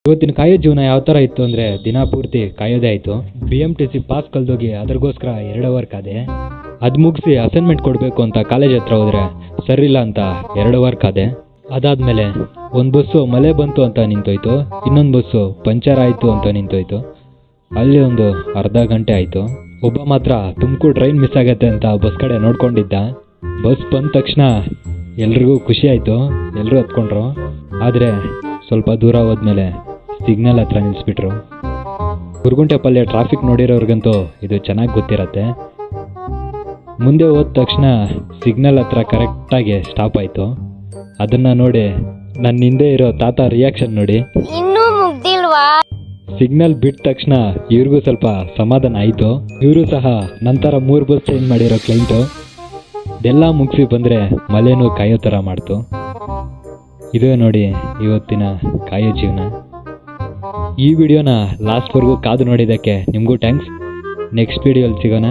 ಇವತ್ತಿನ ಕಾಯೋ ಜೀವನ ಯಾವ ಥರ ಇತ್ತು ಅಂದರೆ ದಿನ ಪೂರ್ತಿ ಕಾಯೋದೇ ಆಯಿತು. BMTC ಪಾಸ್ ಕಳೆದೋಗಿ ಅದಕ್ಕೋಸ್ಕರ 2 ಅವರ್ ಕಾದೆ. ಅದು ಮುಗಿಸಿ ಅಸೈನ್ಮೆಂಟ್ ಕೊಡಬೇಕು ಅಂತ ಕಾಲೇಜ್ ಹತ್ರ ಹೋದರೆ ಸರಿಯಿಲ್ಲ ಅಂತ 2 ಅವರ್ ಕಾದೆ. ಅದಾದಮೇಲೆ ಒಂದು ಬಸ್ಸು ಮಳೆ ಬಂತು ಅಂತ ನಿಂತೋಯ್ತು, ಇನ್ನೊಂದು ಬಸ್ಸು ಪಂಚರ್ ಆಯಿತು ಅಂತ ನಿಂತೋಯ್ತು. ಅಲ್ಲಿ ಒಂದು ಅರ್ಧ ಗಂಟೆ ಆಯಿತು. ಒಬ್ಬ ಮಾತ್ರ ತುಮಕೂರು ಟ್ರೈನ್ ಮಿಸ್ ಆಗತ್ತೆ ಅಂತ ಬಸ್ ಕಡೆ ನೋಡ್ಕೊಂಡಿದ್ದ. ಬಸ್ ಬಂದ ತಕ್ಷಣ ಎಲ್ರಿಗೂ ಖುಷಿ ಆಯಿತು, ಎಲ್ಲರೂ ಹತ್ಕೊಂಡ್ರು. ಆದರೆ ಸ್ವಲ್ಪ ದೂರ ಹೋದ್ಮೇಲೆ ಸಿಗ್ನಲ್ ಹತ್ರ ನಿಲ್ಲಿಸ್ಬಿಟ್ರು. ಗುರುಗುಂಟೆಪಲ್ಯ ಟ್ರಾಫಿಕ್ ನೋಡಿರೋರ್ಗಂತೂ ಇದು ಚೆನ್ನಾಗಿ ಗೊತ್ತಿರತ್ತೆ. ಮುಂದೆ ಹೋದ ತಕ್ಷಣ ಸಿಗ್ನಲ್ ಹತ್ರ ಕರೆಕ್ಟಾಗಿ ಸ್ಟಾಪ್ ಆಯಿತು. ಅದನ್ನು ನೋಡಿ ನನ್ನ ಹಿಂದೆ ಇರೋ ತಾತ ರಿಯಾಕ್ಷನ್ ನೋಡಿ. ಇನ್ನೂ ಮುಗ್ದಿಲ್ವಾ? ಸಿಗ್ನಲ್ ಬಿಟ್ಟ ತಕ್ಷಣ ಇವ್ರಿಗೂ ಸ್ವಲ್ಪ ಸಮಾಧಾನ ಆಯಿತು. ಇವರು ಸಹ ನಂತರ 3 ಬಸ್ ಚೇಂಜ್ ಮಾಡಿರೋ ಕ್ಲೈಂಟು. ಇದೆಲ್ಲ ಮುಗಿಸಿ ಬಂದರೆ ಮಳೆನೂ ಕಾಯೋ ಥರ ಮಾಡ್ತು. ಇದೇ ನೋಡಿ ಇವತ್ತಿನ ಕಾಯೋ ಜೀವನ. ಈ ವಿಡಿಯೋನ ಲಾಸ್ಟ್ವರೆಗೂ ಕಾದು ನೋಡಿದ್ದಕ್ಕೆ ನಿಮಗೂ ಥ್ಯಾಂಕ್ಸ್. ನೆಕ್ಸ್ಟ್ ವಿಡಿಯೋಲಿ ಸಿಗೋಣ.